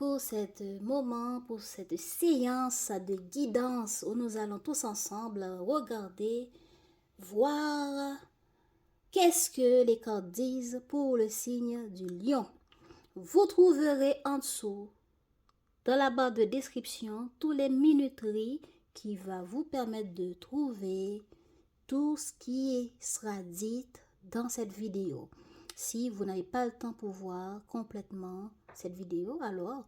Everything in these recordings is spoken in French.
pour ce moment, pour cette séance de guidance où nous allons tous ensemble regarder, voir qu'est-ce que les cartes disent pour le signe du lion. Vous trouverez en dessous, dans la barre de description, tous les minuteries qui va vous permettre de trouver tout ce qui sera dit dans cette vidéo. Si vous n'avez pas le temps pour voir complètement cette vidéo, alors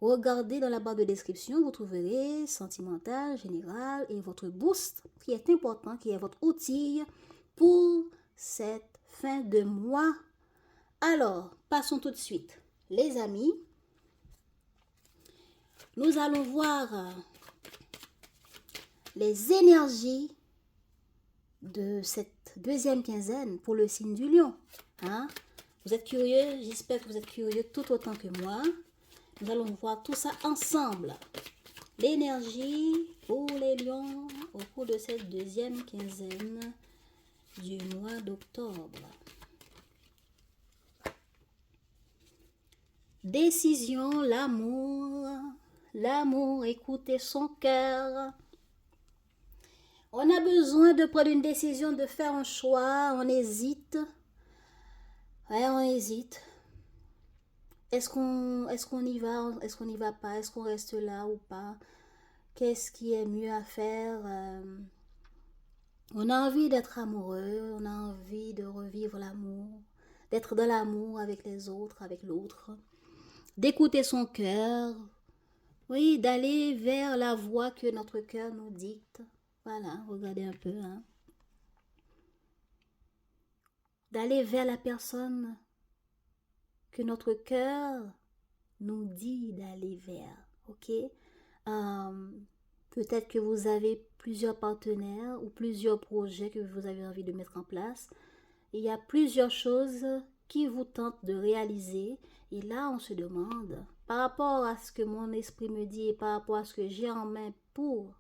regardez dans la barre de description, vous trouverez sentimental, général et votre boost qui est important, qui est votre outil pour cette fin de mois. Alors, passons tout de suite. Les amis, nous allons voir les énergies de cette deuxième quinzaine pour le signe du lion. Vous êtes curieux? J'espère que vous êtes curieux tout autant que moi. Nous allons voir tout ça ensemble. L'énergie pour les lions au cours de cette deuxième quinzaine du mois d'octobre. Décision, l'amour, écoutez son cœur. On a besoin de prendre une décision, de faire un choix, on hésite. On hésite. Est-ce qu'on y va? Est-ce qu'on n'y va pas? Est-ce qu'on reste là ou pas? Qu'est-ce qui est mieux à faire? On a envie d'être amoureux, on a envie de revivre l'amour, d'être dans l'amour avec les autres, avec l'autre, d'écouter son cœur, oui, d'aller vers la voie que notre cœur nous dicte. Voilà, regardez un peu, d'aller vers la personne que notre cœur nous dit d'aller vers, ok? Peut-être que vous avez plusieurs partenaires ou plusieurs projets que vous avez envie de mettre en place. Il y a plusieurs choses qui vous tentent de réaliser. Et là, on se demande, par rapport à ce que mon esprit me dit et par rapport à ce que j'ai en main pour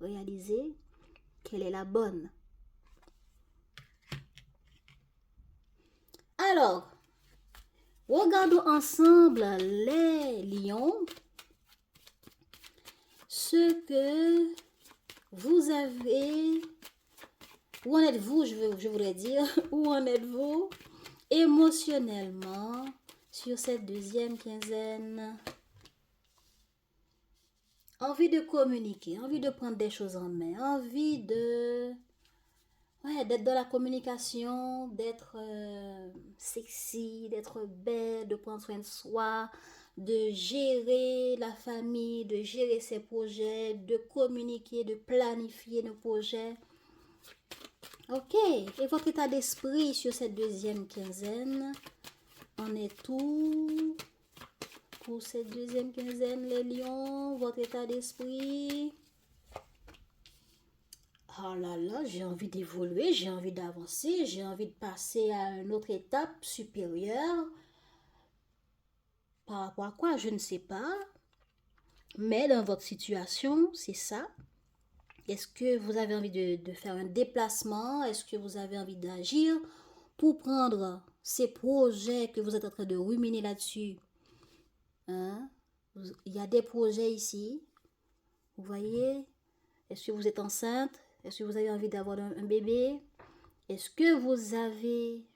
réaliser, quelle est la bonne? Alors, regardons ensemble les lions. Ce que vous avez, où en êtes-vous, je voudrais dire, où en êtes-vous émotionnellement sur cette deuxième quinzaine? Envie de communiquer, envie de prendre des choses en main, envie de, d'être dans la communication, d'être sexy, d'être belle, de prendre soin de soi, de gérer la famille, de gérer ses projets, de communiquer, de planifier nos projets. Ok, et votre état d'esprit sur cette deuxième quinzaine, on est tout pour cette deuxième quinzaine, les lions, votre état d'esprit. Oh là là, j'ai envie d'évoluer, j'ai envie d'avancer, j'ai envie de passer à une autre étape supérieure. Par rapport à quoi, je ne sais pas. Mais dans votre situation, c'est ça. Est-ce que vous avez envie de faire un déplacement? Est-ce que vous avez envie d'agir pour prendre ces projets que vous êtes en train de ruminer là-dessus? Il y a des projets ici. Vous voyez? Est-ce que vous êtes enceinte? Est-ce que vous avez envie d'avoir un bébé? Est-ce que vous avez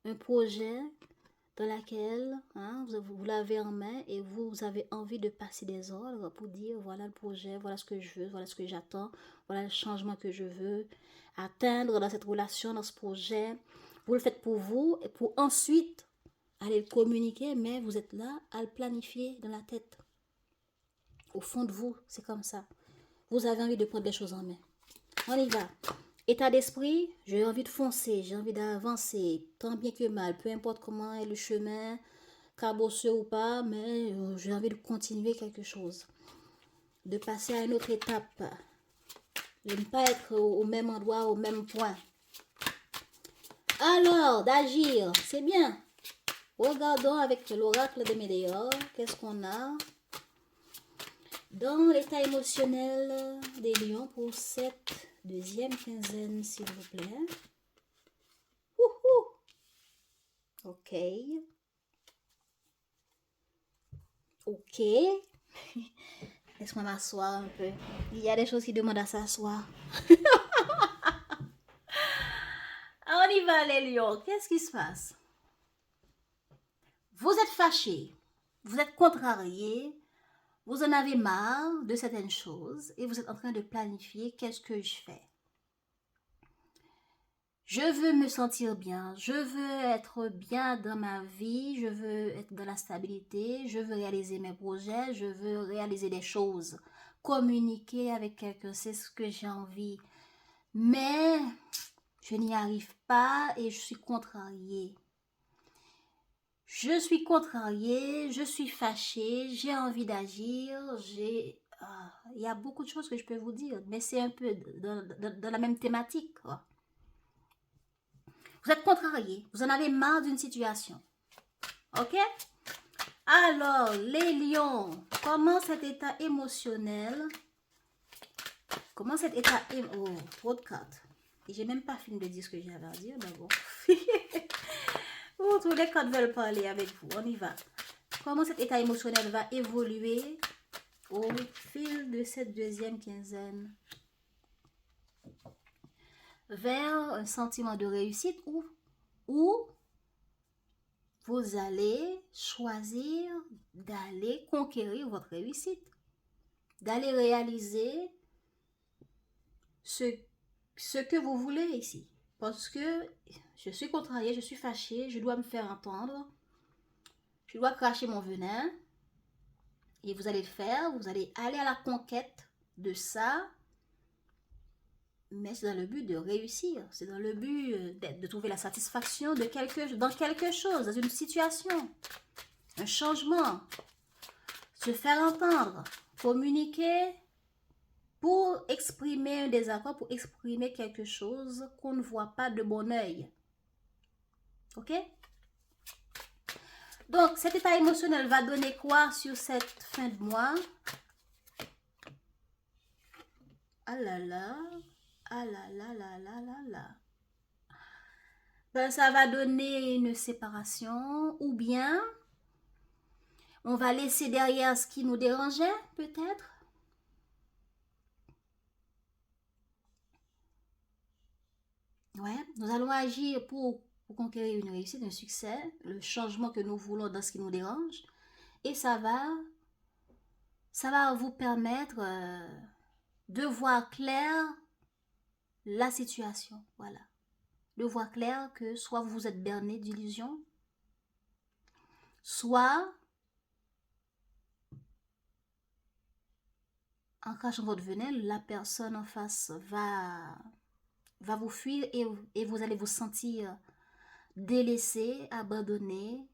un projet dans lequel vous l'avez en main et vous avez envie de passer des ordres pour dire voilà le projet, voilà ce que je veux, voilà ce que j'attends, voilà le changement que je veux atteindre dans cette relation, dans ce projet. Vous le faites pour vous et pour ensuite aller le communiquer, mais vous êtes là à le planifier dans la tête. Au fond de vous, c'est comme ça. Vous avez envie de prendre des choses en main. On y va. État d'esprit, j'ai envie de foncer, j'ai envie d'avancer, tant bien que mal, peu importe comment est le chemin, cabosseux ou pas, mais j'ai envie de continuer quelque chose, de passer à une autre étape, de ne pas être au même endroit, au même point. Alors, d'agir, c'est bien. Regardons avec l'oracle de Médéor, qu'est-ce qu'on a dans l'état émotionnel des lions pour cette deuxième quinzaine, s'il vous plaît. Ok. Ok. Laisse-moi m'asseoir un peu. Il y a des choses qui demandent à s'asseoir. On y va, les lions. Qu'est-ce qui se passe? Vous êtes fâchés. Vous êtes contrariés. Vous en avez marre de certaines choses et vous êtes en train de planifier qu'est-ce que je fais. Je veux me sentir bien, je veux être bien dans ma vie, je veux être dans la stabilité, je veux réaliser mes projets, je veux réaliser des choses, communiquer avec quelqu'un, c'est ce que j'ai envie. Mais je n'y arrive pas et je suis contrariée. Je suis contrariée, je suis fâchée, j'ai envie d'agir, il y a beaucoup de choses que je peux vous dire, mais c'est un peu dans la même thématique, quoi. Vous êtes contrarié, vous en avez marre d'une situation. Ok? Alors, les lions, comment cet état émotionnel, oh, trop de cartes. Et j'ai même pas fini de dire ce que j'avais à dire, mais bon. Tous les cartes veulent parler avec vous, on y va. Comment cet état émotionnel va évoluer au fil de cette deuxième quinzaine vers un sentiment de réussite où vous allez choisir d'aller conquérir votre réussite, d'aller réaliser ce que vous voulez ici. Parce que je suis contrariée, je suis fâchée, je dois me faire entendre, je dois cracher mon venin. Et vous allez le faire, vous allez aller à la conquête de ça, mais c'est dans le but de réussir, c'est dans le but de trouver la satisfaction dans quelque chose, dans une situation, un changement, se faire entendre, communiquer pour exprimer un désaccord, pour exprimer quelque chose qu'on ne voit pas de bon oeil. Ok? Donc, cet état émotionnel va donner quoi sur cette fin de mois? Ah là là, ah là là là là là là. Ben, ça va donner une séparation ou bien on va laisser derrière ce qui nous dérangeait peut-être. Ouais, nous allons agir pour conquérir une réussite, un succès, le changement que nous voulons dans ce qui nous dérange. Et ça va vous permettre de voir clair la situation. Voilà. De voir clair que soit vous êtes berné d'illusions, soit en cachant votre venin, la personne en face va vous fuir et vous allez vous sentir délaissé, abandonné.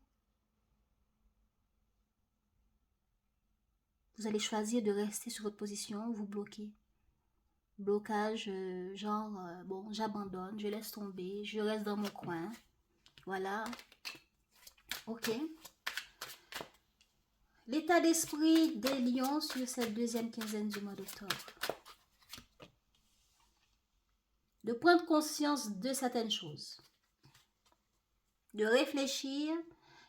Vous allez choisir de rester sur votre position, vous bloquer. Blocage, bon, j'abandonne, je laisse tomber, je reste dans mon coin. Voilà. Ok. L'état d'esprit des lions sur cette deuxième quinzaine du mois d'octobre. De prendre conscience de certaines choses. De réfléchir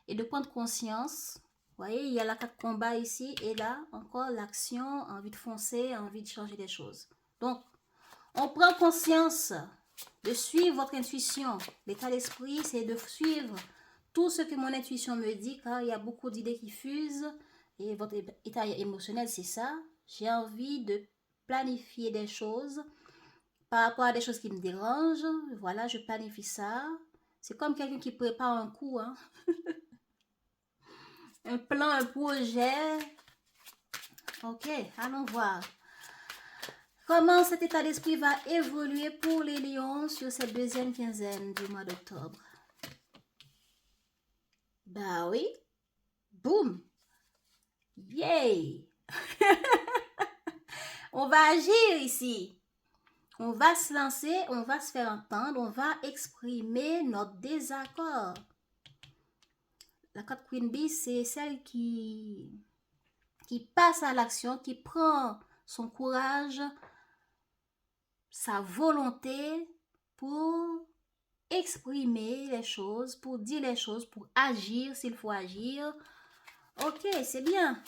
et de prendre conscience. Vous voyez, il y a la carte combat ici et là, encore l'action, envie de foncer, envie de changer des choses. Donc, on prend conscience de suivre votre intuition. L'état d'esprit, c'est de suivre tout ce que mon intuition me dit, car il y a beaucoup d'idées qui fusent. Et votre état émotionnel, c'est ça. J'ai envie de planifier des choses par rapport à des choses qui me dérangent. Voilà, je planifie ça. C'est comme quelqu'un qui prépare un coup, hein. Un plan, un projet. Ok, allons voir. Comment cet état d'esprit va évoluer pour les lions sur cette deuxième quinzaine du mois d'octobre? Bah oui. Boum. Yay. On va agir ici. On va se lancer, on va se faire entendre, on va exprimer notre désaccord. La carte Queen Bee, c'est celle qui passe à l'action, qui prend son courage, sa volonté pour exprimer les choses, pour dire les choses, pour agir s'il faut agir. Ok, c'est bien.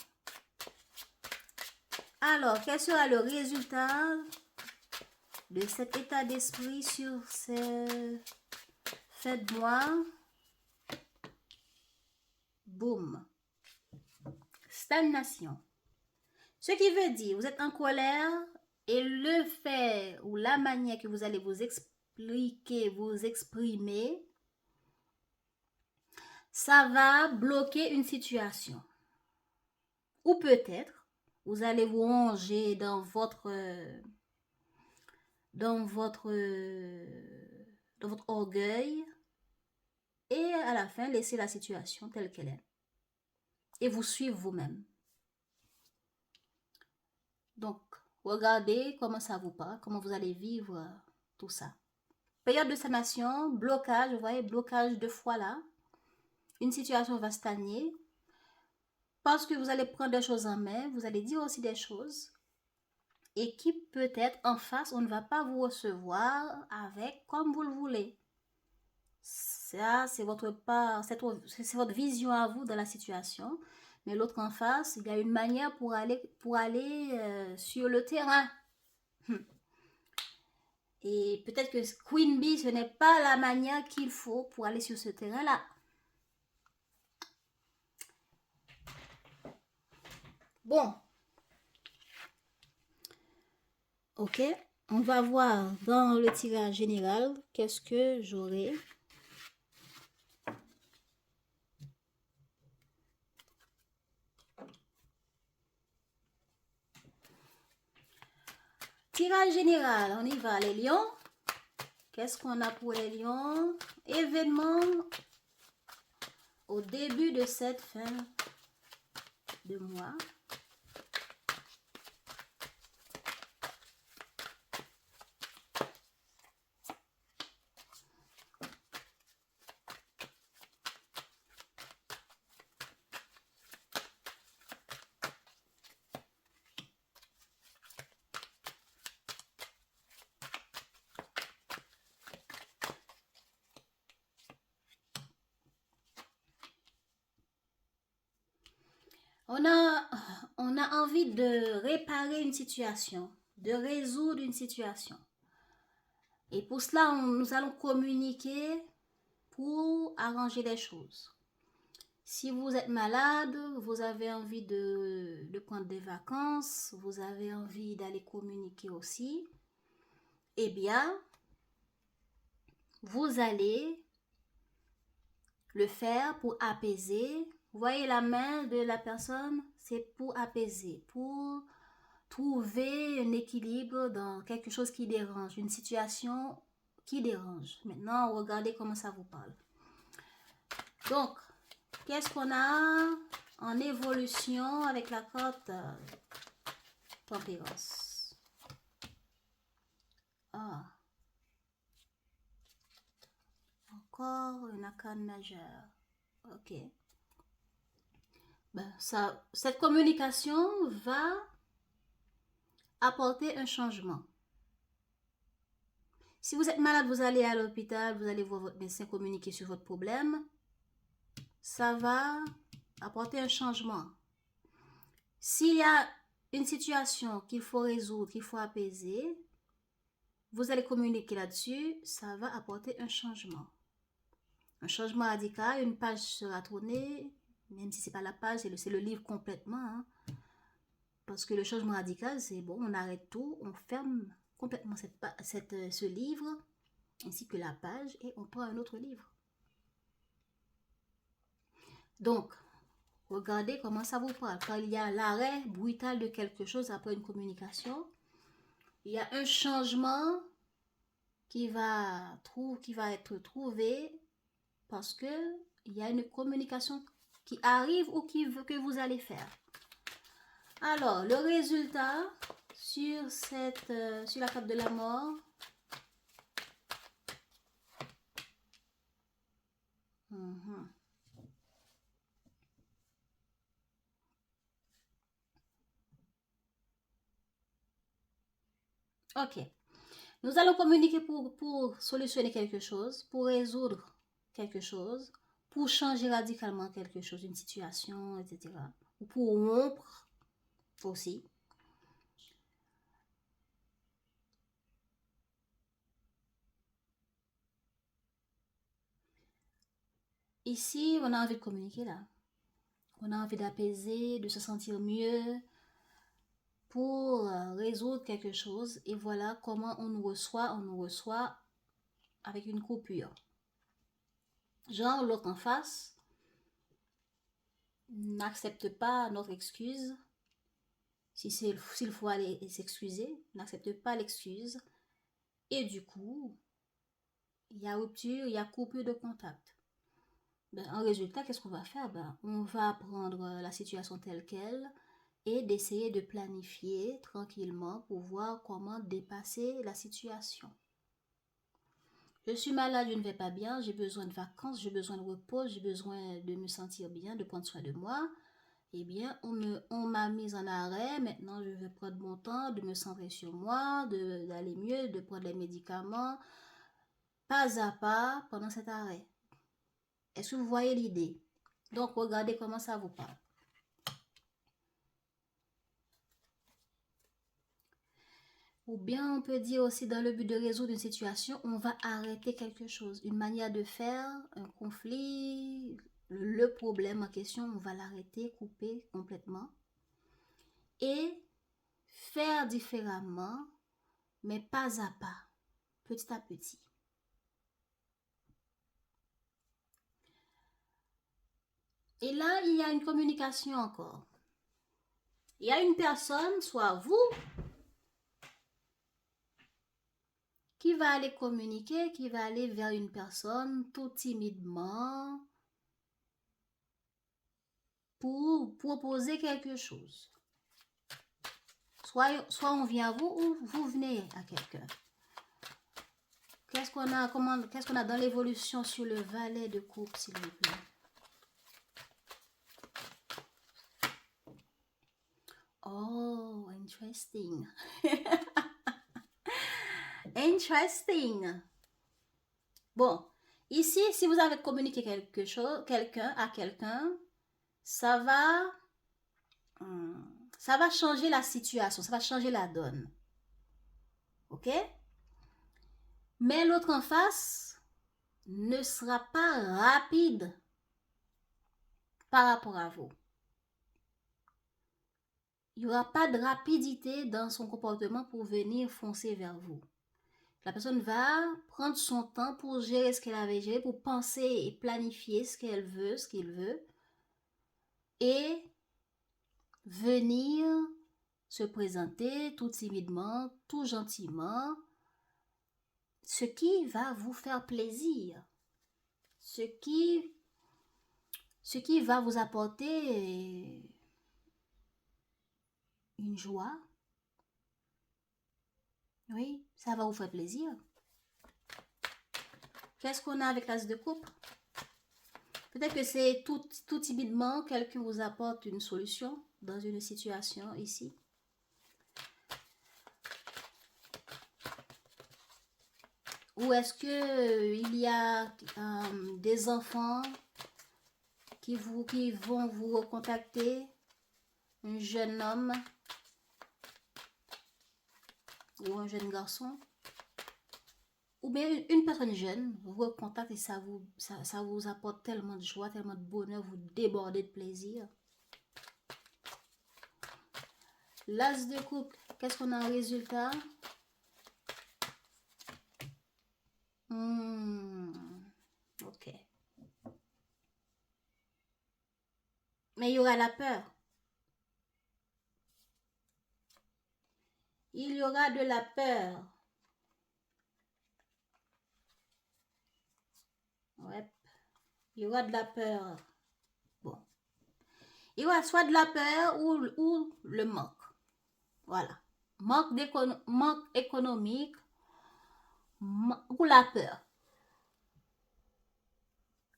Alors, quel sera le résultat de cet état d'esprit sur ces fêtes de mois? Boum. Stagnation. Ce qui veut dire, vous êtes en colère et le fait ou la manière que vous allez vous expliquer, vous exprimer, ça va bloquer une situation. Ou peut-être, vous allez vous ranger dans votre orgueil et à la fin laisser la situation telle qu'elle est et vous suivre vous-même. Donc, regardez comment ça vous parle, comment vous allez vivre tout ça. Période de stagnation, blocage, vous voyez, blocage de fois là. Une situation va stagner parce que vous allez prendre des choses en main, vous allez dire aussi des choses et qui peut-être en face, on ne va pas vous recevoir avec comme vous le voulez. Ça, c'est votre part, c'est votre vision à vous dans la situation. Mais l'autre en face, il y a une manière pour aller sur le terrain. Et peut-être que Queen Bee, ce n'est pas la manière qu'il faut pour aller sur ce terrain-là. Bon. Ok. On va voir dans le tirage général qu'est-ce que j'aurai. Tirage général, on y va, les lions. Qu'est-ce qu'on a pour les lions? Événement au début de cette fin de mois. On a envie de réparer une situation, de résoudre une situation. Et pour cela, nous allons communiquer pour arranger les choses. Si vous êtes malade, vous avez envie de prendre des vacances, vous avez envie d'aller communiquer aussi, eh bien, vous allez le faire pour apaiser. Vous voyez la main de la personne, c'est pour apaiser, pour trouver un équilibre dans quelque chose qui dérange, une situation qui dérange. Maintenant, regardez comment ça vous parle. Donc, qu'est-ce qu'on a en évolution avec la carte tempérance? Ah. Encore une arcane majeure. Ok. Ben, cette communication va apporter un changement. Si vous êtes malade, vous allez à l'hôpital, vous allez voir votre médecin communiquer sur votre problème. Ça va apporter un changement. S'il y a une situation qu'il faut résoudre, qu'il faut apaiser, vous allez communiquer là-dessus, ça va apporter un changement. Un changement radical, une page sera tournée, même si ce n'est pas la page, c'est le livre complètement. Hein. Parce que le changement radical, c'est bon, on arrête tout, on ferme complètement ce livre, ainsi que la page, et on prend un autre livre. Donc, regardez comment ça vous parle. Quand il y a l'arrêt brutal de quelque chose après une communication, il y a un changement qui va être trouvé parce que il y a une communication qui arrive ou que vous allez faire. Alors, le résultat sur la carte de la mort. Ok. Nous allons communiquer pour solutionner quelque chose, pour résoudre quelque chose, pour changer radicalement quelque chose, une situation, etc. Ou pour rompre aussi. Ici, on a envie de communiquer là. On a envie d'apaiser, de se sentir mieux pour résoudre quelque chose. Et voilà comment on nous reçoit avec une coupure. Genre, l'autre en face n'accepte pas notre excuse. S'il faut aller s'excuser, n'accepte pas l'excuse. Et du coup, il y a rupture, il y a coupure de contact. En résultat, qu'est-ce qu'on va faire? On va prendre la situation telle qu'elle et d'essayer de planifier tranquillement pour voir comment dépasser la situation. Je suis malade, je ne vais pas bien, j'ai besoin de vacances, j'ai besoin de repos, j'ai besoin de me sentir bien, de prendre soin de moi. Eh bien, on m'a mise en arrêt, maintenant je vais prendre mon temps de me centrer sur moi, d'aller mieux, de prendre les médicaments, pas à pas pendant cet arrêt. Est-ce que vous voyez l'idée? Donc, regardez comment ça vous parle. Ou bien on peut dire aussi dans le but de résoudre une situation, on va arrêter quelque chose, une manière de faire, un conflit, le problème en question, on va l'arrêter, couper complètement et faire différemment, mais pas à pas, petit à petit. Et là, il y a une communication encore. Il y a une personne, soit vous, qui va aller communiquer, qui va aller vers une personne tout timidement pour proposer quelque chose. Soit on vient à vous ou vous venez à quelqu'un. Qu'est-ce qu'on a dans l'évolution sur le valet de coupe, s'il vous plaît? Oh, interesting. Interesting. Bon, ici, si vous avez communiqué quelque chose, à quelqu'un, ça va changer la situation, ça va changer la donne. Ok? Mais l'autre en face ne sera pas rapide par rapport à vous. Il n'y aura pas de rapidité dans son comportement pour venir foncer vers vous. La personne va prendre son temps pour gérer ce qu'elle avait géré, pour penser et planifier ce qu'elle veut, ce qu'il veut, et venir se présenter tout timidement, tout gentiment, ce qui va vous faire plaisir, ce qui va vous apporter une joie. Oui, ça va vous faire plaisir. Qu'est-ce qu'on a avec l'as de coupe? Peut-être que c'est tout timidement, quelqu'un vous apporte une solution dans une situation ici. Ou est-ce que il y a des enfants qui vont vous recontacter, un jeune homme ou un jeune garçon, ou bien une personne jeune vous recontacte et ça vous apporte tellement de joie, tellement de bonheur, vous débordez de plaisir. L'as de coupe, qu'est-ce qu'on a en résultat? Ok. Mais il y aura la peur. Il y aura de la peur. Ouais. Il y aura de la peur. Bon. Il y aura soit de la peur ou le manque. Voilà. Manque économique ou la peur.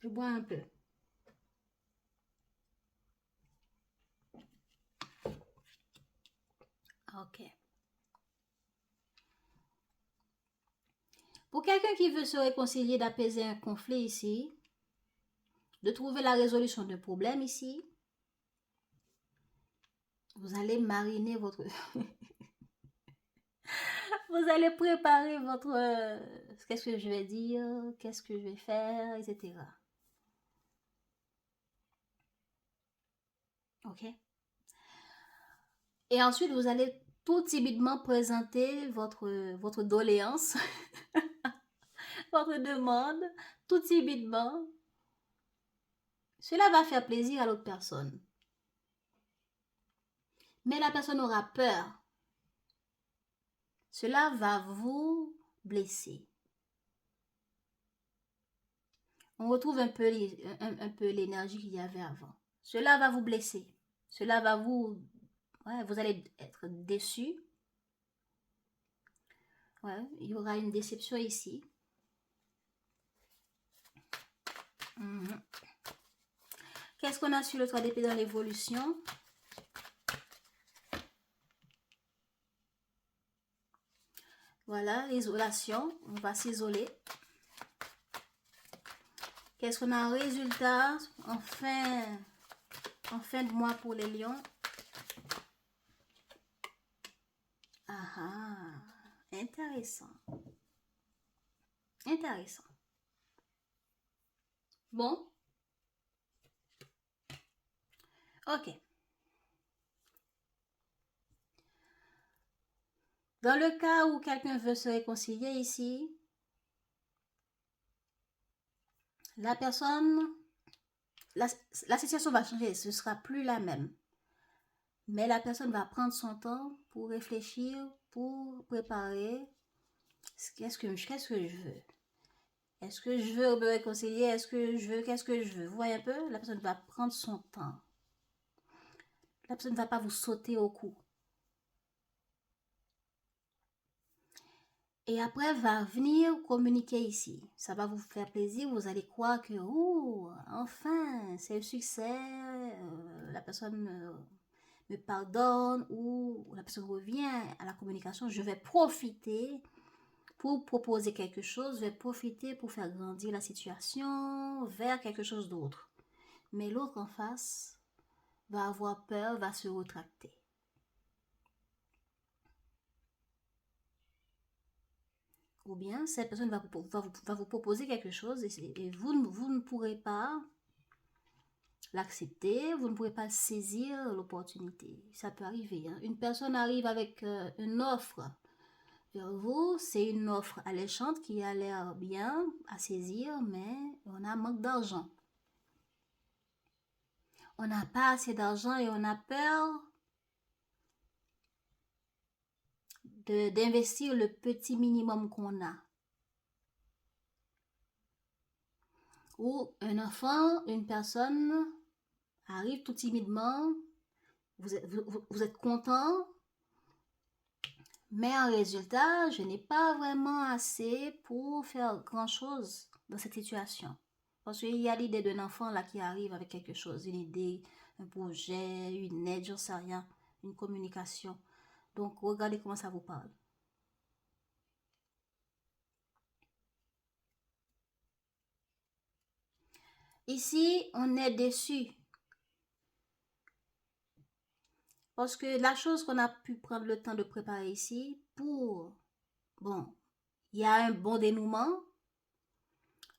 Je bois un peu. Ok. Pour quelqu'un qui veut se réconcilier, d'apaiser un conflit ici, de trouver la résolution d'un problème ici, vous allez mariner votre... vous allez préparer votre... qu'est-ce que je vais dire, qu'est-ce que je vais faire, etc. Ok? Et ensuite, vous allez tout timidement présenter votre doléance, votre demande, tout timidement. Cela va faire plaisir à l'autre personne. Mais la personne aura peur. Cela va vous blesser. On retrouve un peu l'énergie qu'il y avait avant. Cela va vous blesser. Cela va vous... Ouais, vous allez être déçu. Ouais, il y aura une déception ici. Qu'est-ce qu'on a sur le 3 d'épée dans l'évolution? Voilà, l'isolation. On va s'isoler. Qu'est-ce qu'on a en résultat en fin de mois pour les lions? Ah, intéressant. Intéressant. Bon. Ok. Dans le cas où quelqu'un veut se réconcilier ici, la personne, la situation va changer, ce ne sera plus la même. Mais la personne va prendre son temps pour réfléchir, pour préparer. Qu'est-ce que je veux? Est-ce que je veux me réconcilier? Est-ce que je veux? Qu'est-ce que je veux? Vous voyez un peu? La personne va prendre son temps. La personne ne va pas vous sauter au cou. Et après, va venir communiquer ici. Ça va vous faire plaisir. Vous allez croire que, oh, enfin, c'est un succès. La personne me pardonne ou la personne revient à la communication. Je vais profiter pour proposer quelque chose. Je vais profiter pour faire grandir la situation vers quelque chose d'autre. Mais l'autre en face va avoir peur, va se rétracter. Ou bien cette personne va vous proposer quelque chose et vous ne pourrez pas l'accepter, vous ne pourrez pas saisir l'opportunité. Ça peut arriver. Hein. Une personne arrive avec une offre vers vous, c'est une offre alléchante qui a l'air bien à saisir, mais on a manque d'argent. On n'a pas assez d'argent et on a peur d'investir le petit minimum qu'on a. Ou un enfant, une personne arrive tout timidement, vous êtes content, mais en résultat, je n'ai pas vraiment assez pour faire grand-chose dans cette situation. Parce qu'il y a l'idée d'un enfant là qui arrive avec quelque chose, une idée, un projet, une aide, j'en sais rien, une communication. Donc, regardez comment ça vous parle. Ici, on est déçu. Parce que la chose qu'on a pu prendre le temps de préparer ici, bon, il y a un bon dénouement,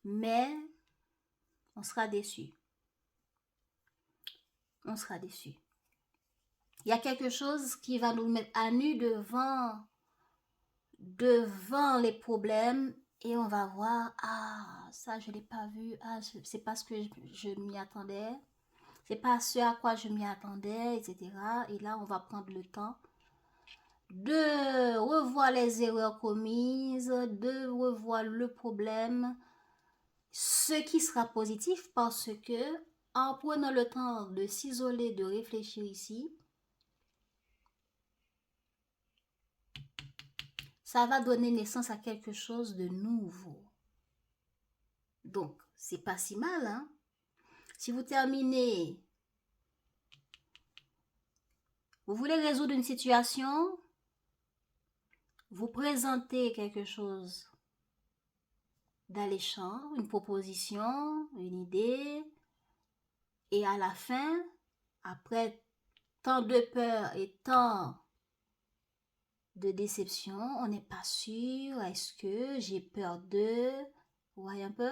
mais on sera déçu. On sera déçu. Il y a quelque chose qui va nous mettre à nu devant les problèmes et on va voir, ah, ça je ne l'ai pas vu, ah, c'est pas ce que je m'y attendais, c'est pas ce à quoi je m'y attendais, etc. Et là, on va prendre le temps de revoir les erreurs commises, de revoir le problème, ce qui sera positif parce que en prenant le temps de s'isoler, de réfléchir ici, ça va donner naissance à quelque chose de nouveau. Donc, c'est pas si mal, hein? Si vous terminez, vous voulez résoudre une situation, vous présentez quelque chose d'alléchant, une proposition, une idée, Et à la fin, après tant de peur et tant de déception, on n'est pas sûr, est-ce que j'ai peur de... Vous voyez un peu?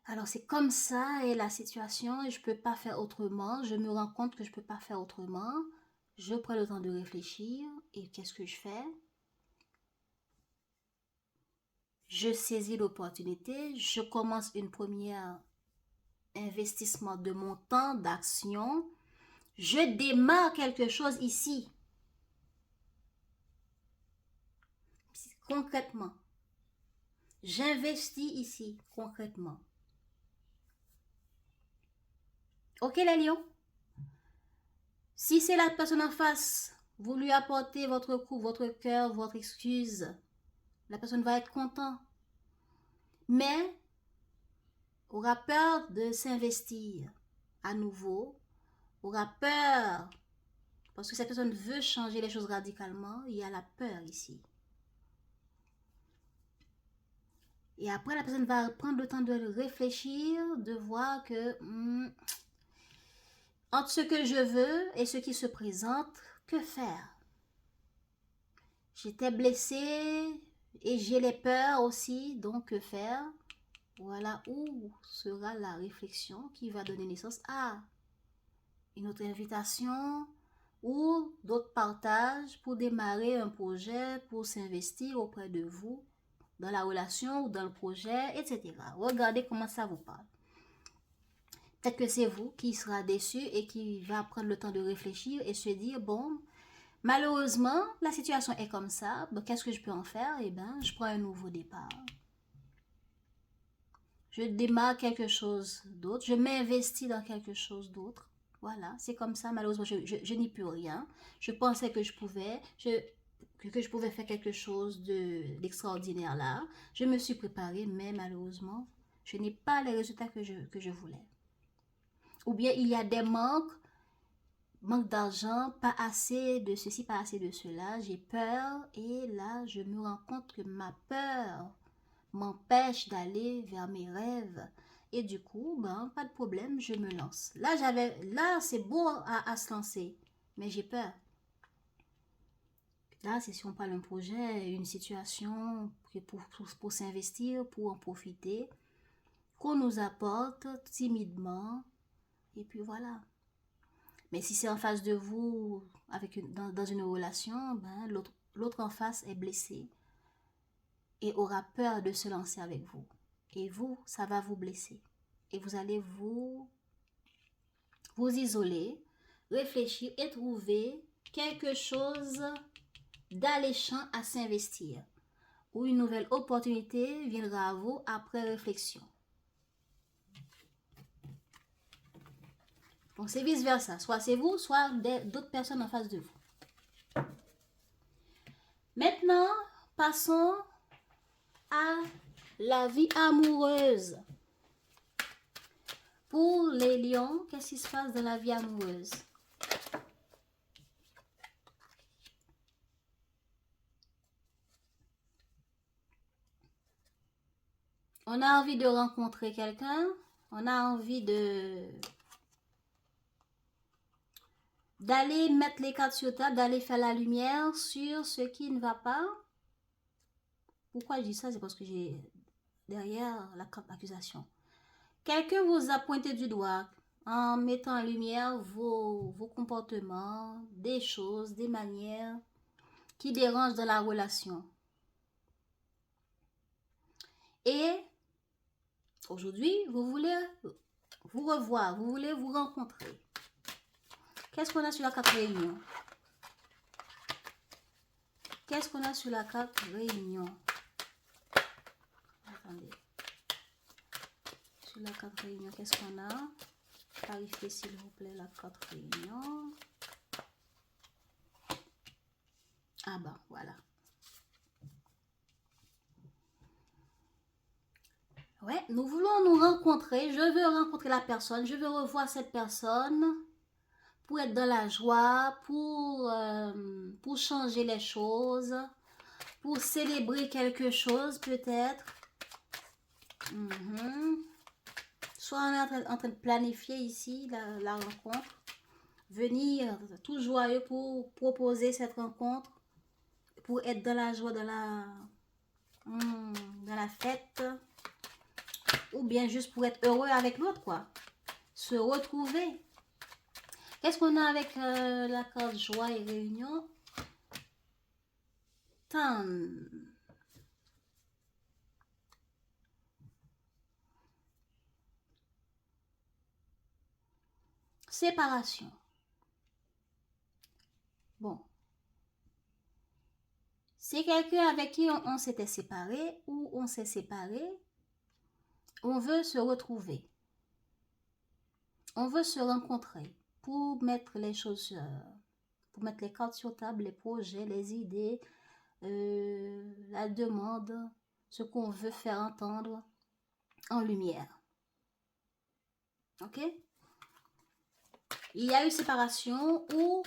Alors c'est comme ça est la situation et je ne peux pas faire autrement. Je me rends compte que je ne peux pas faire autrement. Je prends le temps de réfléchir et qu'est-ce que je fais? Je saisis l'opportunité, je commence une première investissement de mon temps, d'action. Je démarre quelque chose ici. Concrètement. J'investis ici, concrètement. Ok les lions? Si c'est la personne en face, vous lui apportez votre coup, votre cœur, votre excuse, la personne va être contente. Mais aura peur de s'investir à nouveau, aura peur, parce que cette personne veut changer les choses radicalement, il y a la peur ici. Et après, la personne va prendre le temps de réfléchir, de voir que entre ce que je veux et ce qui se présente, que faire? J'étais blessée et j'ai les peurs aussi, donc que faire? Voilà où sera la réflexion qui va donner naissance à une autre invitation ou d'autres partages pour démarrer un projet, pour s'investir auprès de vous dans la relation ou dans le projet, etc. Regardez comment ça vous parle. Peut-être que c'est vous qui sera déçu et qui va prendre le temps de réfléchir et se dire, bon, malheureusement, la situation est comme ça, bon, qu'est-ce que je peux en faire? Eh bien, je prends un nouveau départ. Je démarre quelque chose d'autre, je m'investis dans quelque chose d'autre. Voilà, c'est comme ça, malheureusement, je n'y peux rien. Je pensais que je pouvais, que je pouvais faire quelque chose d'extraordinaire là. Je me suis préparée, mais malheureusement, je n'ai pas les résultats que je voulais. Ou bien il y a des manques d'argent, pas assez de ceci, pas assez de cela. J'ai peur et là, je me rends compte que ma peur m'empêche d'aller vers mes rêves. Et du coup, ben, pas de problème, je me lance. Là, c'est beau à se lancer, mais j'ai peur. Là, c'est si on parle d'un projet, une situation pour s'investir, pour en profiter, qu'on nous apporte timidement, et puis voilà. Mais si c'est en face de vous, dans une relation, ben, l'autre en face est blessé et aura peur de se lancer avec vous. Et vous, ça va vous blesser. Et vous allez vous isoler, réfléchir et trouver quelque chose d'alléchant à s'investir. Ou une nouvelle opportunité viendra à vous après réflexion. Donc c'est vice versa. Soit c'est vous, soit d'autres personnes en face de vous. Maintenant, passons à la vie amoureuse. Pour les lions, qu'est-ce qui se passe dans la vie amoureuse? On a envie de rencontrer quelqu'un, on a envie d'aller mettre les cartes sur table, d'aller faire la lumière sur ce qui ne va pas. Pourquoi je dis ça? C'est parce que j'ai derrière la carte d'accusation. Quelqu'un vous a pointé du doigt en mettant en lumière vos comportements, des choses, des manières qui dérangent dans la relation. Et aujourd'hui, vous voulez vous revoir, vous voulez vous rencontrer. Qu'est-ce qu'on a sur la carte réunion? Qu'est-ce qu'on a sur la carte réunion? Attendez. Sur la carte réunion, qu'est-ce qu'on a? Clarifiez s'il vous plaît la carte réunion. Ah ben, voilà. Ouais, nous voulons nous rencontrer. Je veux rencontrer la personne. Je veux revoir cette personne pour être dans la joie, pour changer les choses, pour célébrer quelque chose peut-être. Soit on est en train de planifier ici la rencontre, venir tout joyeux pour proposer cette rencontre, pour être dans la joie, dans la fête, ou bien juste pour être heureux avec l'autre, quoi. Se retrouver. Qu'est-ce qu'on a avec la carte joie et réunion? Tant. Séparation. Bon. C'est quelqu'un avec qui on s'était séparé ou on s'est séparé. On veut se retrouver. On veut se rencontrer pour mettre les choses, pour mettre les cartes sur table, les projets, les idées, la demande, ce qu'on veut faire entendre en lumière. Ok? Il y a eu séparation où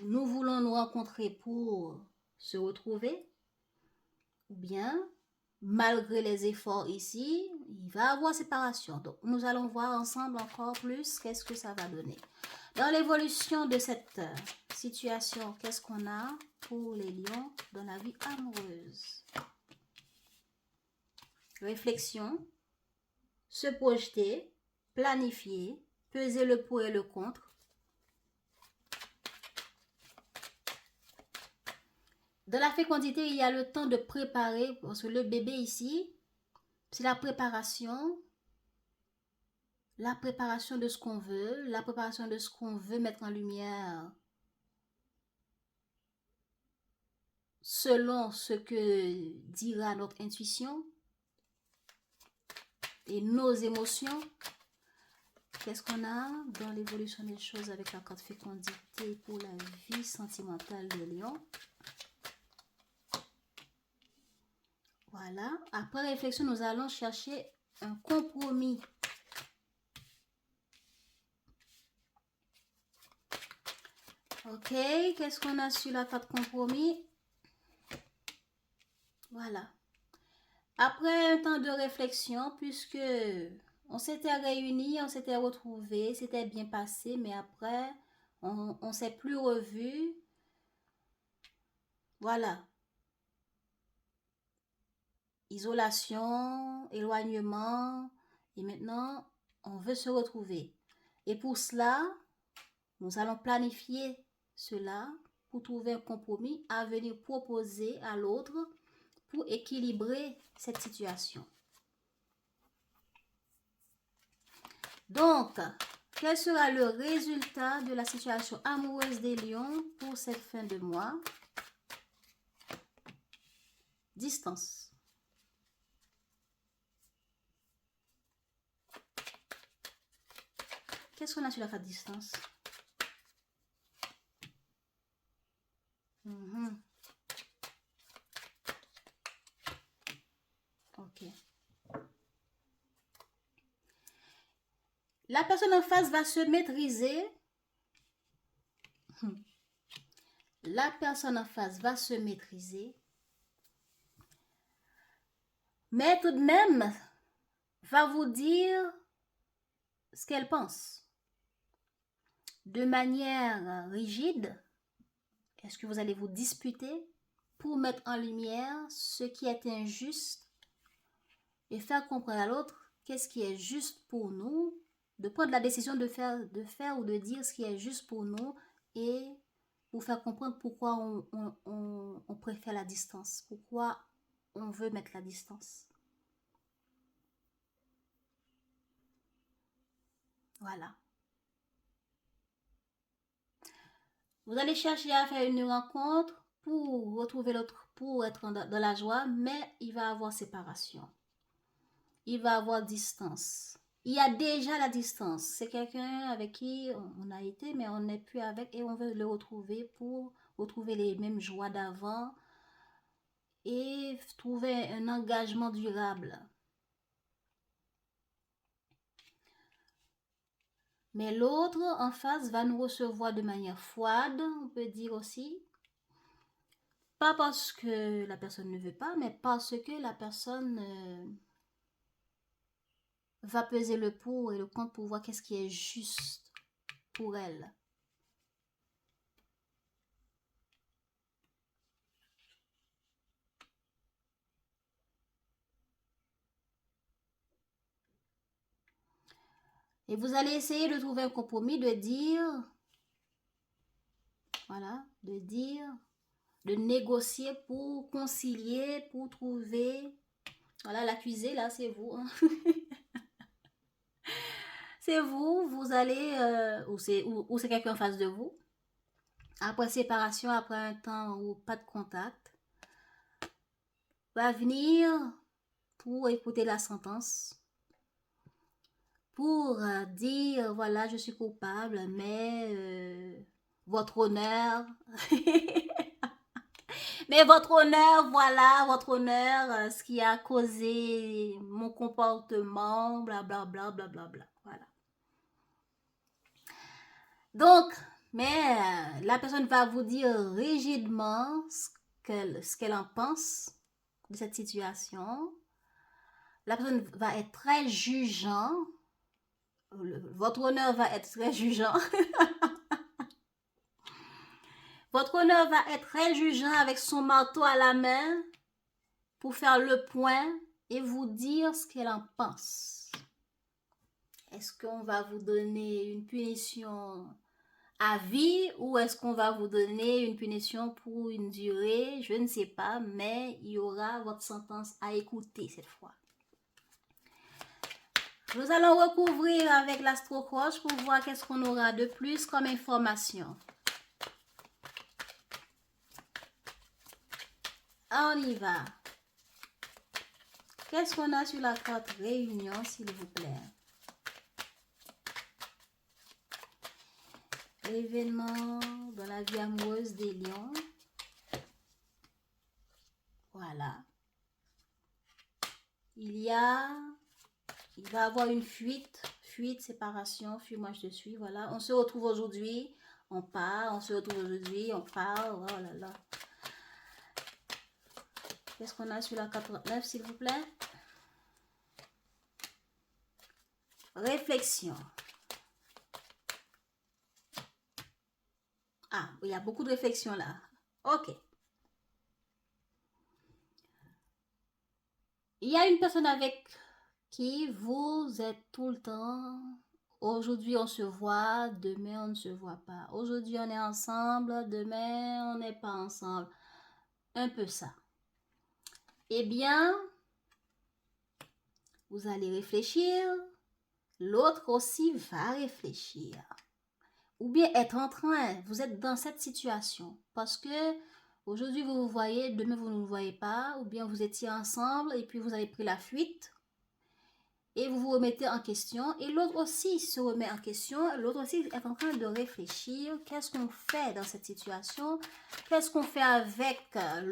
nous voulons nous rencontrer pour se retrouver, ou bien, malgré les efforts ici, il va y avoir séparation. Donc, nous allons voir ensemble encore plus qu'est-ce que ça va donner. Dans l'évolution de cette situation, qu'est-ce qu'on a pour les lions dans la vie amoureuse? Réflexion, se projeter, planifier, peser le pour et le contre. Dans la fécondité, il y a le temps de préparer, parce que le bébé ici, c'est la préparation de ce qu'on veut, la préparation de ce qu'on veut mettre en lumière selon ce que dira notre intuition et nos émotions. Qu'est-ce qu'on a dans l'évolution des choses avec la carte fécondité pour la vie sentimentale de Lion? Voilà. Après réflexion, nous allons chercher un compromis. Ok, qu'est-ce qu'on a sur la carte compromis? Voilà. Après un temps de réflexion, puisque on s'était réunis, on s'était retrouvés, c'était bien passé, mais après, on ne s'est plus revus. Voilà. Isolation, éloignement, et maintenant, on veut se retrouver. Et pour cela, nous allons planifier cela pour trouver un compromis à venir proposer à l'autre pour équilibrer cette situation. Donc, quel sera le résultat de la situation amoureuse des lions pour cette fin de mois? Distance. Qu'est-ce qu'on a sur la carte distance? Ok. La personne en face va se maîtriser. La personne en face va se maîtriser. Mais tout de même, va vous dire ce qu'elle pense. De manière rigide, est-ce que vous allez vous disputer pour mettre en lumière ce qui est injuste et faire comprendre à l'autre qu'est-ce qui est juste pour nous, de prendre la décision de faire ou de dire ce qui est juste pour nous et pour faire comprendre pourquoi on préfère la distance, pourquoi on veut mettre la distance. Voilà. Vous allez chercher à faire une rencontre pour retrouver l'autre, pour être dans la joie, mais il va y avoir séparation. Il va y avoir distance. Il y a déjà la distance. C'est quelqu'un avec qui on a été, mais on n'est plus avec et on veut le retrouver pour retrouver les mêmes joies d'avant et trouver un engagement durable. Mais l'autre en face va nous recevoir de manière froide, on peut dire aussi. Pas parce que la personne ne veut pas, mais parce que la personne va peser le pour et le contre pour voir qu'est-ce qui est juste pour elle. Et vous allez essayer de trouver un compromis, de dire, voilà, de négocier pour concilier, pour trouver. Voilà, l'accusé, là, c'est vous. Hein. C'est vous, vous allez, ou c'est quelqu'un en face de vous. Après séparation, après un temps où pas de contact, va venir pour écouter la sentence, pour dire, voilà, je suis coupable, mais votre honneur, mais votre honneur, voilà, votre honneur, ce qui a causé mon comportement, blablabla, blablabla, voilà. Donc, mais la personne va vous dire rigidement ce qu'elle en pense de cette situation. La personne va être très jugeant. Votre honneur va être très jugeant. Votre honneur va être très jugeant avec son marteau à la main pour faire le point et vous dire ce qu'elle en pense. Est-ce qu'on va vous donner une punition à vie ou est-ce qu'on va vous donner une punition pour une durée? Je ne sais pas, mais il y aura votre sentence à écouter cette fois. Nous allons recouvrir avec l'astro-croche pour voir qu'est-ce qu'on aura de plus comme information. On y va. Qu'est-ce qu'on a sur la carte réunion, s'il vous plaît? Événement dans la vie amoureuse des lions. Voilà. Il va avoir une fuite, séparation, fuis-moi je te suis, voilà. On se retrouve aujourd'hui, on part, on se retrouve aujourd'hui, on part, oh là là. Qu'est-ce qu'on a sur la 89, s'il vous plaît? Réflexion. Ah, il y a beaucoup de réflexion là. Ok. Il y a une personne avec qui vous êtes tout le temps. Aujourd'hui, on se voit, demain, on ne se voit pas. Aujourd'hui, on est ensemble, demain, on n'est pas ensemble. Un peu ça. Eh bien, vous allez réfléchir. L'autre aussi va réfléchir. Ou bien être en train, vous êtes dans cette situation. Parce que aujourd'hui, vous vous voyez, demain, vous ne vous voyez pas. Ou bien vous étiez ensemble et puis vous avez pris la fuite. Et vous vous remettez en question et l'autre aussi se remet en question, l'autre aussi est en train de réfléchir, qu'est-ce qu'on fait dans cette situation, qu'est-ce qu'on fait avec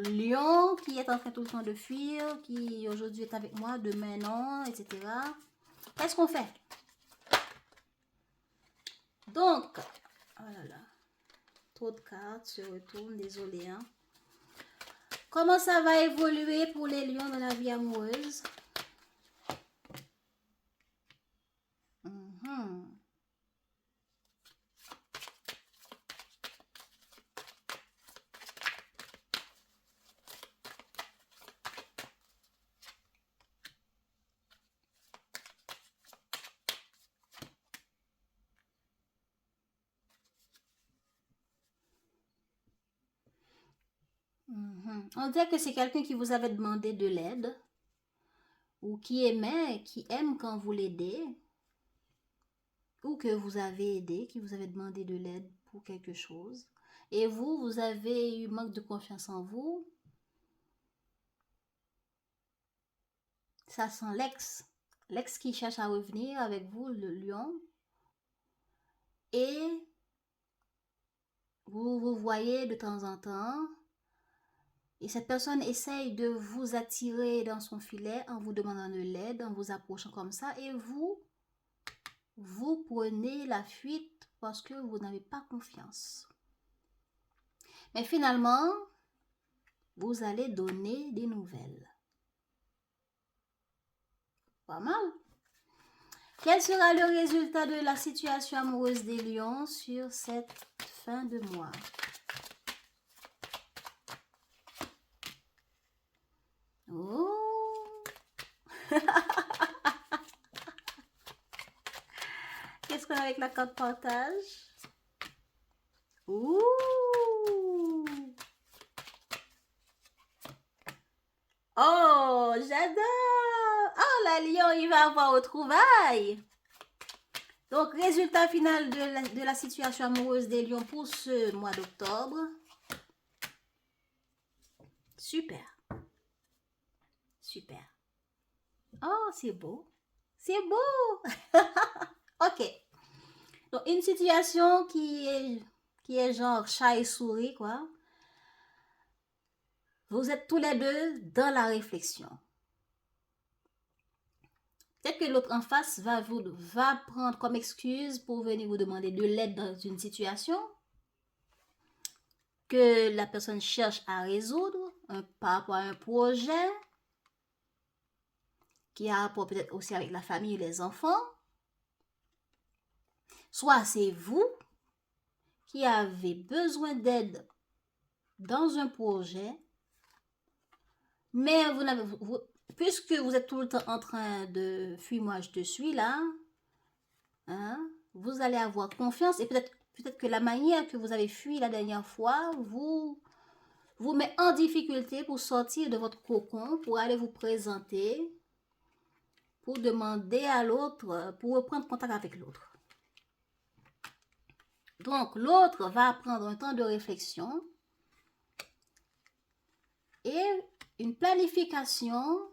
Lion qui est en train tout le temps de fuir, qui aujourd'hui est avec moi, demain non, etc. Qu'est-ce qu'on fait? Donc, oh là là, trop de cartes se retournent, désolé. Hein. Comment ça va évoluer pour les lions dans la vie amoureuse? On dirait que c'est quelqu'un qui vous avait demandé de l'aide ou qui aime quand vous l'aidez ou que vous avez aidé, qui vous avait demandé de l'aide pour quelque chose et vous avez eu manque de confiance en vous. Ça sent l'ex qui cherche à revenir avec vous, le lion, et vous vous voyez de temps en temps. Et cette personne essaye de vous attirer dans son filet en vous demandant de l'aide, en vous approchant comme ça. Et vous prenez la fuite parce que vous n'avez pas confiance. Mais finalement, vous allez donner des nouvelles. Pas mal. Quel sera le résultat de la situation amoureuse des lions sur cette fin de mois? Oh! Qu'est-ce qu'on a avec la carte partage? Ouh! Oh, j'adore! Oh, la lion, il va avoir au trouvailles. Donc, résultat final de la situation amoureuse des lions pour ce mois d'octobre. Super. Super. Oh, c'est beau. C'est beau. Ok. Donc, une situation qui est genre chat et souris, quoi. Vous êtes tous les deux dans la réflexion. Peut-être que l'autre en face va prendre comme excuse pour venir vous demander de l'aide dans une situation que la personne cherche à résoudre par rapport à un projet qui a rapport peut-être aussi avec la famille et les enfants. Soit c'est vous qui avez besoin d'aide dans un projet, mais puisque vous êtes tout le temps en train de fuir, moi je te suis là, hein, vous allez avoir confiance et peut-être que la manière que vous avez fui la dernière fois vous met en difficulté pour sortir de votre cocon, pour aller vous présenter, pour demander à l'autre, pour reprendre contact avec l'autre. Donc, l'autre va prendre un temps de réflexion et une planification.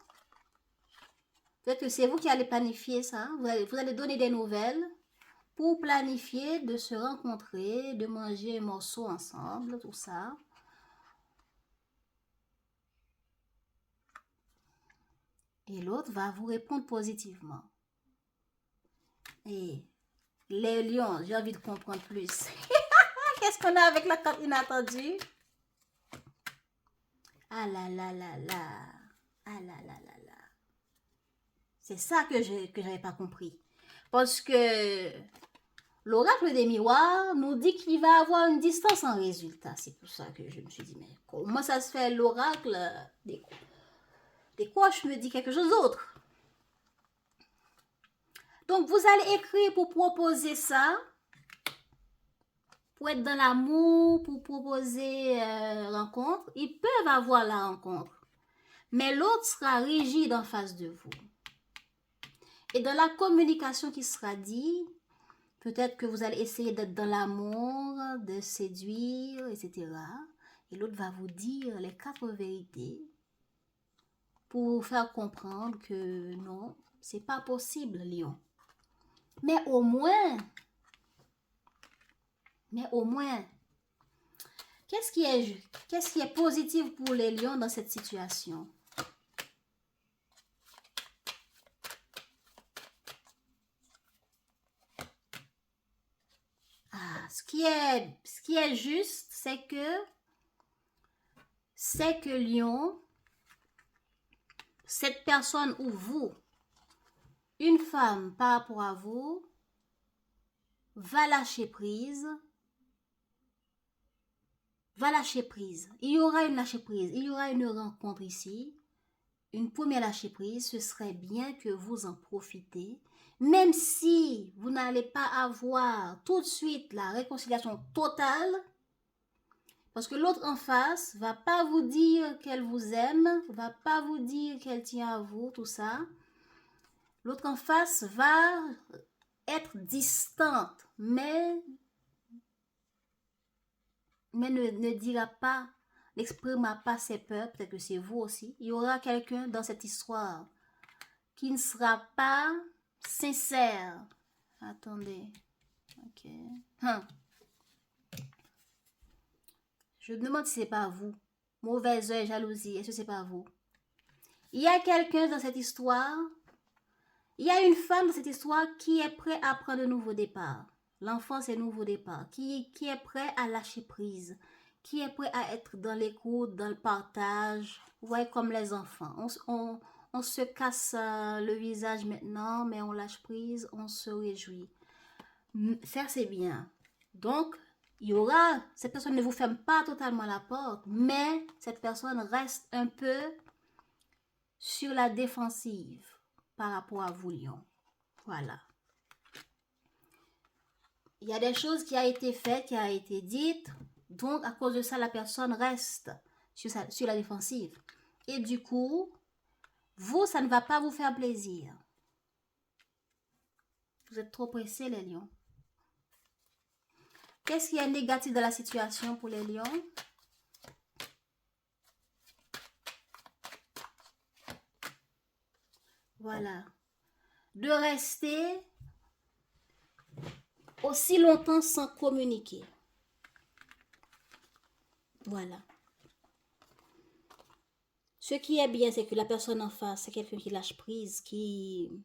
Peut-être que c'est vous qui allez planifier ça. Vous allez donner des nouvelles pour planifier de se rencontrer, de manger un morceau ensemble, tout ça. Et l'autre va vous répondre positivement. Et les lions, j'ai envie de comprendre plus. Qu'est-ce qu'on a avec la carte inattendue? Ah là là là là. Ah là là là là. C'est ça que je n'avais pas compris. Parce que l'oracle des miroirs nous dit qu'il va avoir une distance en résultat. C'est pour ça que je me suis dit, mais comment ça se fait l'oracle des coches me dit quelque chose d'autre? Donc, vous allez écrire pour proposer ça, pour être dans l'amour, pour proposer rencontre. Ils peuvent avoir la rencontre, mais l'autre sera rigide en face de vous. Et dans la communication qui sera dit, peut-être que vous allez essayer d'être dans l'amour, de séduire, etc. Et l'autre va vous dire les 4 vérités pour vous faire comprendre que non, c'est pas possible, lion. Mais au moins, qu'est-ce qui est positif pour les lions dans cette situation? Ah, ce qui est juste, c'est que lion, cette personne ou vous, une femme par rapport à vous, va lâcher prise. Il y aura une lâcher prise. Il y aura une rencontre ici. Une première lâcher prise. Ce serait bien que vous en profitez. Même si vous n'allez pas avoir tout de suite la réconciliation totale. Parce que l'autre en face va pas vous dire qu'elle vous aime. Va pas vous dire qu'elle tient à vous. Tout ça. L'autre en face va être distante. Mais ne dira pas, n'exprimera pas ses peurs, peut-être que c'est vous aussi. Il y aura quelqu'un dans cette histoire qui ne sera pas sincère. Attendez. Ok. Je me demande si c'est pas vous. Mauvais œil, jalousie, est-ce que c'est pas vous? Il y a quelqu'un dans cette histoire. Il y a une femme dans cette histoire qui est prête à prendre un nouveau départ. L'enfant, c'est un nouveau départ. Qui est prêt à lâcher prise. Qui est prêt à être dans l'écoute, dans le partage. Vous voyez, comme les enfants. on se casse le visage maintenant, mais on lâche prise, on se réjouit. Ça, c'est bien. Donc, il y aura, cette personne ne vous ferme pas totalement la porte, mais cette personne reste un peu sur la défensive par rapport à vous, Lion. Voilà. Il y a des choses qui ont été faites, qui ont été dites, donc à cause de ça, la personne reste sur la défensive. Et du coup, vous, ça ne va pas vous faire plaisir. Vous êtes trop pressés, les lions. Qu'est-ce qui est négatif dans la situation pour les lions? Voilà. De rester aussi longtemps sans communiquer. Voilà. Ce qui est bien, c'est que la personne en face, c'est quelqu'un qui lâche prise, qui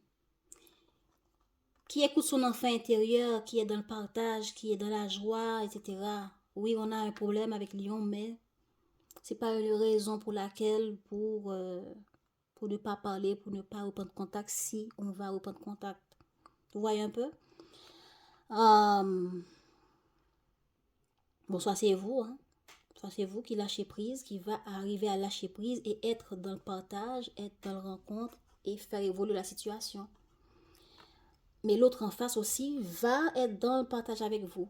écoute son enfant intérieur, qui est dans le partage, qui est dans la joie, etc. Oui, on a un problème avec Lion, mais c'est pas une raison pour laquelle, pour ne pas parler, pour ne pas reprendre contact, si on va reprendre contact. Vous voyez un peu? Bon, soit c'est vous, hein. Soit c'est vous qui lâchez prise, qui va arriver à lâcher prise et être dans le partage, être dans la rencontre et faire évoluer la situation. Mais l'autre en face aussi va être dans le partage avec vous.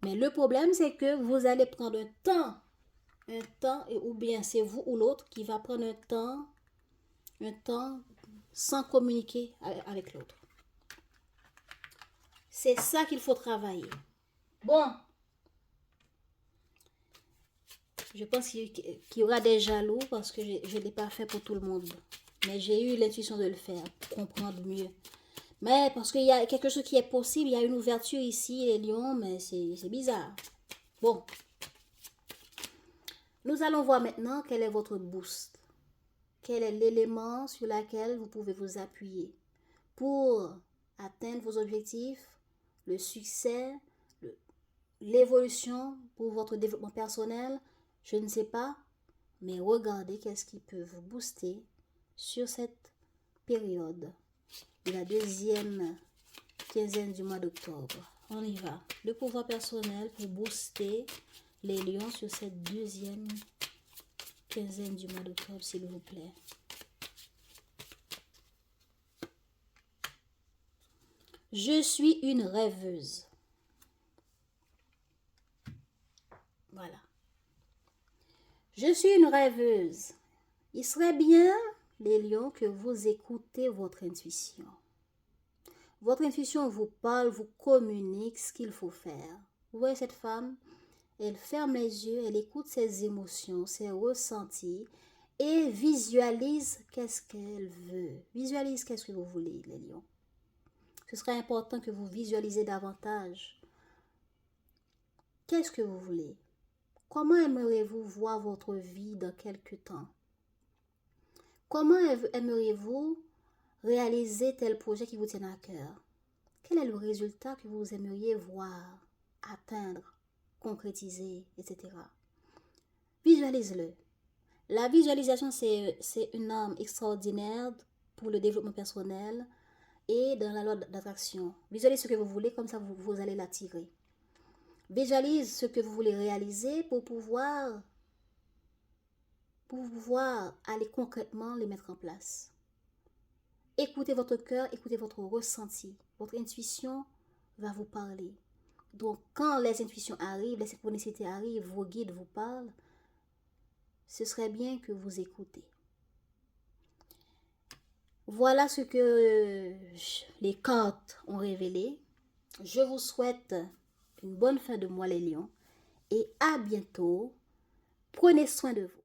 Mais le problème, c'est que vous allez prendre un temps, ou bien c'est vous ou l'autre qui va prendre un temps sans communiquer avec l'autre. C'est ça qu'il faut travailler. Bon, je pense qu'il y aura des jaloux parce que je ne l'ai pas fait pour tout le monde. Mais j'ai eu l'intuition de le faire pour comprendre mieux. Mais parce qu'il y a quelque chose qui est possible, il y a une ouverture ici, les lions, mais c'est bizarre. Bon. Nous allons voir maintenant quel est votre boost. Quel est l'élément sur lequel vous pouvez vous appuyer pour atteindre vos objectifs, le succès, l'évolution pour votre développement personnel. Je ne sais pas, mais regardez qu'est-ce qui peut vous booster sur cette période de la deuxième quinzaine du mois d'octobre. On y va. Le pouvoir personnel pour booster les lions sur cette deuxième quinzaine du mois d'octobre, s'il vous plaît. Je suis une rêveuse. Voilà. Je suis une rêveuse. Il serait bien, les lions, que vous écoutez votre intuition. Votre intuition vous parle, vous communique ce qu'il faut faire. Vous voyez cette femme? Elle ferme les yeux, elle écoute ses émotions, ses ressentis et visualise qu'est-ce qu'elle veut. Visualise qu'est-ce que vous voulez, les lions. Ce serait important que vous visualisez davantage. Qu'est-ce que vous voulez? Comment aimeriez-vous voir votre vie dans quelques temps? Comment aimeriez-vous réaliser tel projet qui vous tient à cœur? Quel est le résultat que vous aimeriez voir, atteindre, concrétiser, etc. Visualise-le. La visualisation, c'est une arme extraordinaire pour le développement personnel et dans la loi d'attraction. Visualisez ce que vous voulez, comme ça vous allez l'attirer. Visualise ce que vous voulez réaliser pour pouvoir aller concrètement les mettre en place. Écoutez votre cœur, écoutez votre ressenti. Votre intuition va vous parler. Donc, quand les intuitions arrivent, les synchronicités arrivent, vos guides vous parlent, ce serait bien que vous écoutez. Voilà ce que les cartes ont révélé. Je vous souhaite une bonne fin de mois, les lions, et à bientôt. Prenez soin de vous.